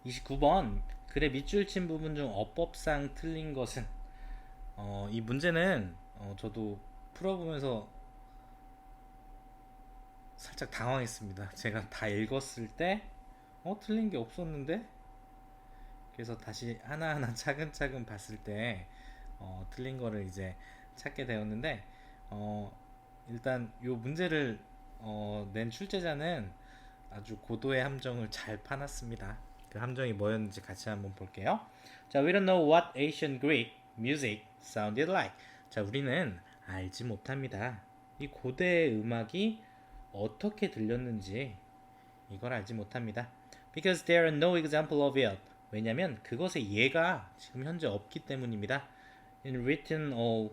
29번 글의 밑줄 친 부분 중 어법상 틀린 것은 이 문제는 저도 풀어보면서 살짝 당황했습니다. 제가 다 읽었을 때 틀린 게 없었는데 그래서 다시 하나하나 차근차근 봤을 때 틀린 거를 이제 찾게 되었는데 어, 일단 요 문제를 낸 출제자는 아주 고도의 함정을 잘 파놨습니다. 그 함정이 뭐였는지 같이 한번 볼게요. 자, we don't know what ancient Greek music sounded like. 자, 우리는 알지 못합니다. 이 고대 음악이 어떻게 들렸는지 이걸 알지 못합니다. Because there are no example of it. 왜냐면 그것의 예가 지금 현재 없기 때문입니다. In written or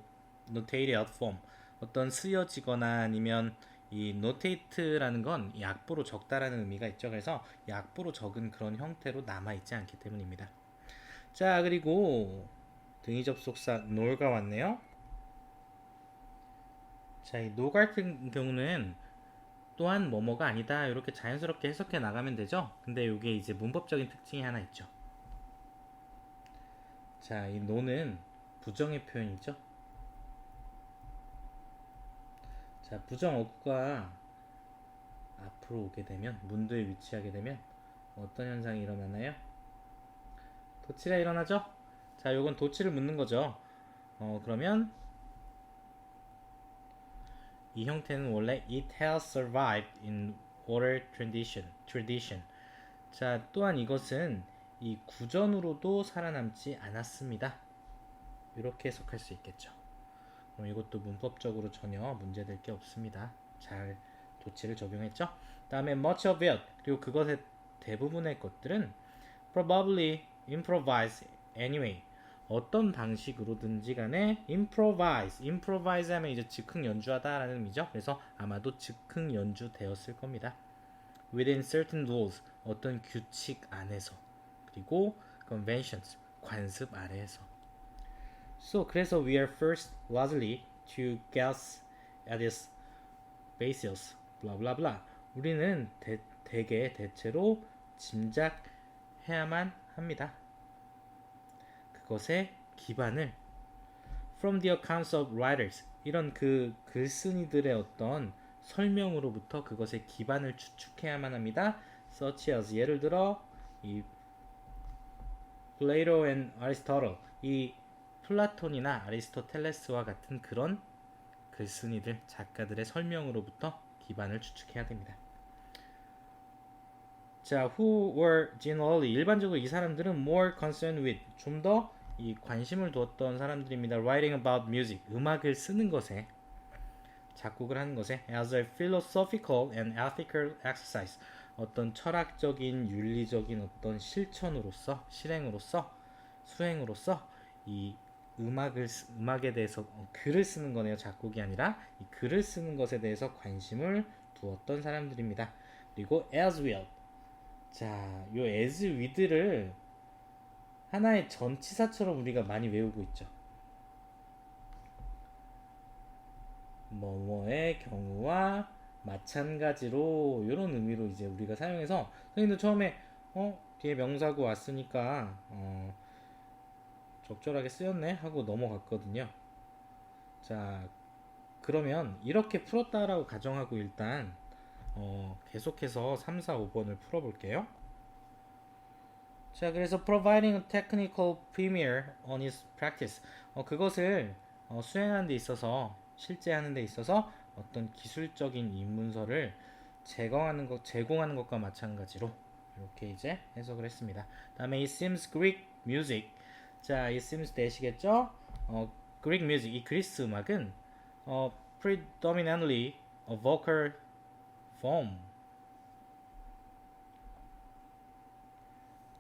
notated form. 어떤 쓰여지거나 아니면 이 notate라는 건 약보로 적다라는 의미가 있죠. 그래서 약보로 적은 그런 형태로 남아있지 않기 때문입니다. 자, 그리고 등위 접속사 nor가 왔네요. 자, 이 no 같은 경우는 또한 뭐뭐가 아니다 이렇게 자연스럽게 해석해 나가면 되죠. 근데 이게 이제 문법적인 특징이 하나 있죠. 자, 이 no는 부정의 표현이죠. 자, 부정 어구가 앞으로 오게 되면 문도에 위치하게 되면 어떤 현상이 일어나나요? 도치가 일어나죠? 자, 요건 도치를 묻는 거죠. 그러면 이 형태는 원래 it has survived in oral tradition. 자, 또한 이것은 이 구전으로도 살아남지 않았습니다. 이렇게 해석할 수 있겠죠. 그럼 이것도 문법적으로 전혀 문제될 게 없습니다. 잘 도치를 적용했죠. 다음에 much of it 그리고 그것의 대부분의 것들은 probably improvise anyway 어떤 방식으로든지 간에 improvise 하면 이제 즉흥 연주하다라는 의미죠. 그래서 아마도 즉흥 연주되었을 겁니다. within certain rules 어떤 규칙 안에서 그리고 conventions 관습 아래에서 So 그래서 we are first largely to guess at its basis blah blah blah 우리는 대개 대체로 짐작해야만 합니다. 그것의 기반을 from the accounts of writers 이런 그 글쓴이들의 어떤 설명으로부터 그것의 기반을 추측해야만 합니다. such as 예를 들어 이 Plato and Aristotle 이 플라톤이나 아리스토텔레스와 같은 그런 글쓴이들 작가들의 설명으로부터 기반을 추측해야 됩니다. 자, who were generally 일반적으로 이 사람들은 more concerned with 좀 더 이 관심을 두었던 사람들입니다. Writing about music 음악을 쓰는 것에 작곡을 하는 것에 as a philosophical and ethical exercise 어떤 철학적인 윤리적인 어떤 실천으로서 실행으로서 수행으로서 이 음악에 대해서 글을 쓰는 거네요. 작곡이 아니라 이 글을 쓰는 것에 대해서 관심을 두었던 사람들입니다. 그리고 as well 자, 요 as with를 하나의 전치사처럼 우리가 많이 외우고 있죠. 뭐뭐의 경우와 마찬가지로 이런 의미로 이제 우리가 사용해서 선생님도 처음에 뒤에 명사구 왔으니까 적절하게 쓰였네 하고 넘어갔거든요. 자, 그러면 이렇게 풀었다라고 가정하고 일단 계속해서 3, 4, 5번을 풀어볼게요. 자, 그래서 providing a technical premier on its practice 그것을 수행하는 데 있어서 실제 하는 데 있어서 어떤 기술적인 입문서를 제공하는 것과 마찬가지로 이렇게 이제 해석을 했습니다. 다음에 it seems Greek music 자, it seems 되시겠죠? Greek music 이 그리스 음악은 predominantly a vocal form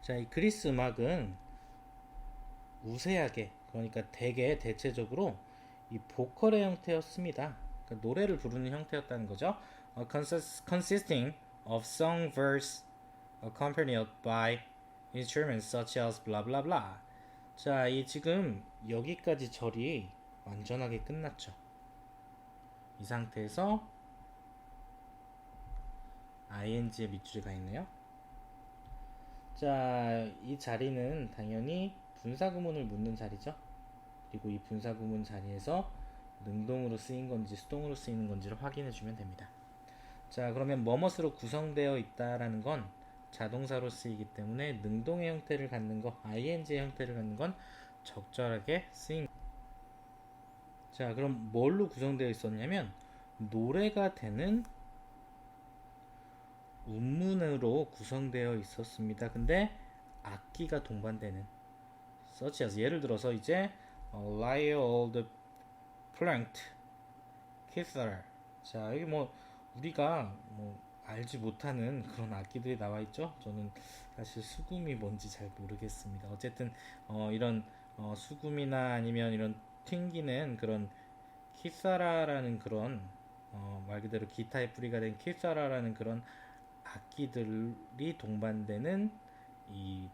자, 이 그리스 음악은 우세하게 그러니까 대개 대체적으로 이 보컬의 형태였습니다. 그러니까 노래를 부르는 형태였다는 거죠. consisting of song verse accompanied by instruments such as blah blah blah. 자, 이 지금 여기까지 절이 완전하게 끝났죠. 이 상태에서 ing의 밑줄이 가 있네요. 자, 이 자리는 당연히 분사구문을 묻는 자리죠. 그리고 이 분사구문 자리에서 능동으로 쓰인 건지 수동으로 쓰이는 건지를 확인해 주면 됩니다. 자, 그러면 뭐뭇으로 구성되어 있다라는 건 자동사로 쓰이기 때문에 능동의 형태를 갖는 거, ing의 형태를 갖는 건 적절하게 쓰인. 자, 그럼 뭘로 구성되어 있었냐면 노래가 되는 운문으로 구성되어 있었습니다. 근데 악기가 동반되는 such as 예를 들어서 이제 Lyre old planked guitar. 자, 여기 뭐 우리가 뭐 알지 못하는 그런 악기들이 나와 있죠. 저는 사실 수금이 뭔지 잘 모르겠습니다. 어쨌든 이런 수금이나 아니면 이런 튕기는 그런 키사라라는 그런 말 그대로 기타의 뿌리가 된 키사라라는 그런 악기들이 동반되는 이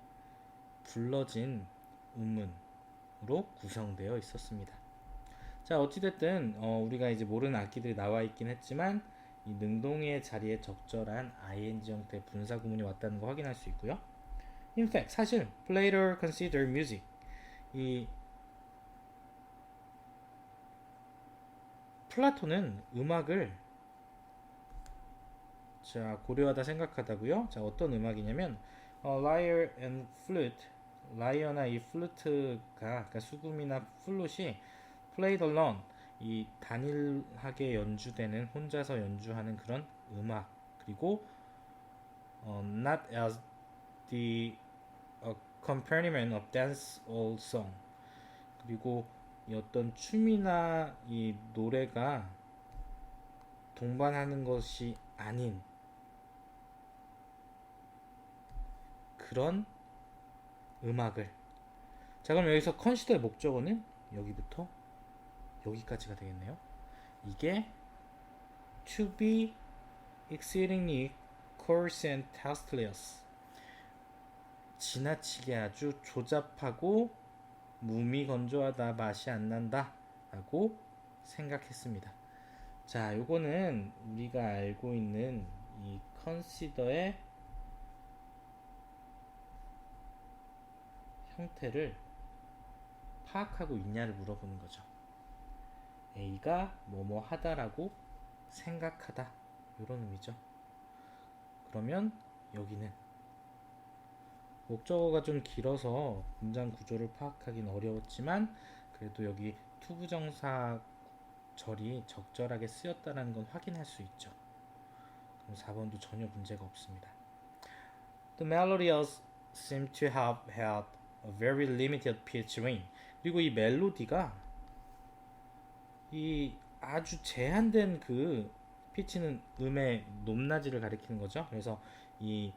불러진 음문으로 구성되어 있었습니다. 자, 어찌됐든 우리가 이제 모르는 악기들이 나와 있긴 했지만 이 능동의 자리에 적절한 ing 형태의 분사 구문이 왔다는 거 확인할 수 있고요. In fact, 사실 Plato consider music 이 플라톤은 음악을 자 고려하다 생각하다고요. 자, 어떤 음악이냐면 lyre and flute, 라이어나 이 플루트가 그러니까 수금이나 플룻이 played alone 이 단일하게 연주되는 혼자서 연주하는 그런 음악 그리고 not as the accompaniment of dance or song 그리고 이 어떤 춤이나 이 노래가 동반하는 것이 아닌 그런 음악을 자 그럼 여기서 컨시더의 목적어는 여기부터 여기까지가 되겠네요. 이게 to be exceedingly coarse and tasteless 지나치게 아주 조잡하고 무미건조하다 맛이 안 난다 라고 생각했습니다. 자 요거는 우리가 알고 있는 이 consider의 형태를 파악하고 있냐를 물어보는 거죠. A가 뭐뭐 하다라고 생각하다 이런 의미죠. 그러면 여기는 목적어가 좀 길어서 문장 구조를 파악하기는 어려웠지만 그래도 여기 투부정사 절이 적절하게 쓰였다는 건 확인할 수 있죠. 그럼 4번도 전혀 문제가 없습니다. The melodies seem to have had a very limited pitch range. 그리고 이 멜로디가 이 아주 제한된 그 피치는 음의 높낮이를 가리키는 거죠. 그래서 이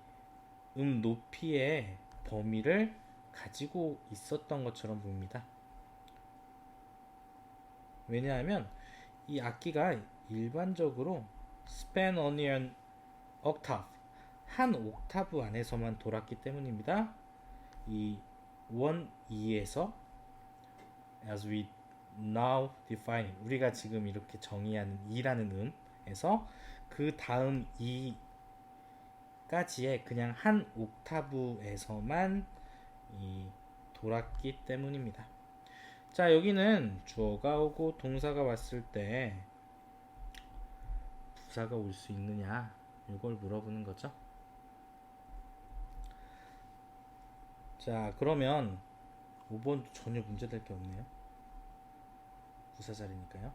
높이의 범위를 가지고 있었던 것처럼 보입니다. 왜냐하면 이 악기가 일반적으로 span only an octave 한 옥타브 안에서만 돌았기 때문입니다. 이 1, 2에서 as we now define 우리가 지금 이렇게 정의하는 2라는 음에서 그 다음 2까지의 그냥 한 옥타브에서만 이 돌았기 때문입니다. 자 여기는 주어가 오고 동사가 왔을 때 부사가 올 수 있느냐 이걸 물어보는 거죠. 자 그러면 5번도 전혀 문제될 게 없네요. 부사 자리니까요.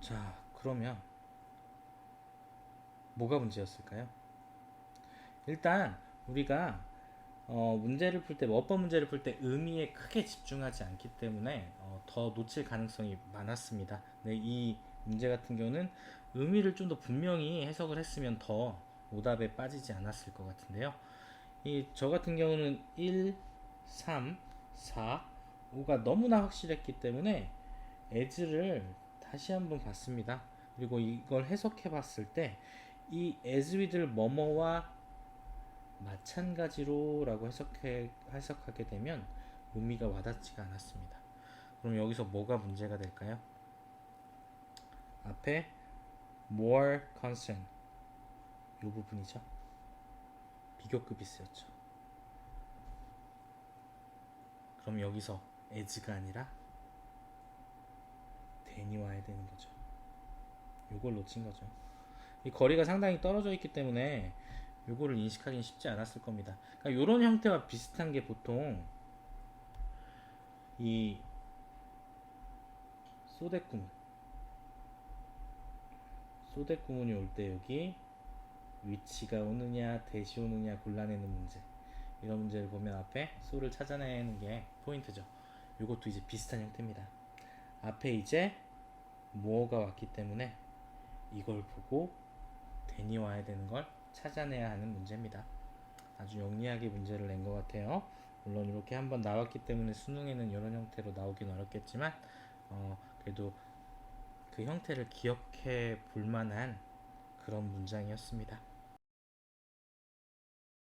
자 그러면 뭐가 문제였을까요? 일단 우리가 문제를 풀 때, 어법 문제를 풀 때 의미에 크게 집중하지 않기 때문에 더 놓칠 가능성이 많았습니다. 네, 이 문제 같은 경우는 의미를 좀 더 분명히 해석을 했으면 더 오답에 빠지지 않았을 것 같은데요. 저 같은 경우는 1, 3, 4, 5가 너무나 확실했기 때문에 as를 다시 한번 봤습니다. 그리고 이걸 해석해 봤을 때 이 as with를 뭐뭐와 마찬가지로 라고 해석하게 되면 의미가 와닿지가 않았습니다. 그럼 여기서 뭐가 문제가 될까요? 앞에 more concern 이 부분이죠. 비교급이 쓰였죠. 그럼 여기서 as가 아니라 then이 와야 되는 거죠. 요걸 놓친 거죠. 이 거리가 상당히 떨어져 있기 때문에 요거를 인식하기는 쉽지 않았을 겁니다. 그러니까 요런 형태와 비슷한 게 보통 이 소댓구문 소댓구문이 올 때 여기 위치가 오느냐 대시 오느냐 골라내는 문제, 이런 문제를 보면 앞에 소를 찾아내는 게 포인트죠. 요것도 이제 비슷한 형태입니다. 앞에 이제 뭐가 왔기 때문에 이걸 보고 then이 와야 되는 걸 찾아내야 하는 문제입니다. 아주 영리하게 문제를 낸 것 같아요. 물론 이렇게 한번 나왔기 때문에 수능에는 이런 형태로 나오긴 어렵겠지만 그래도 그 형태를 기억해 볼 만한 그런 문장이었습니다.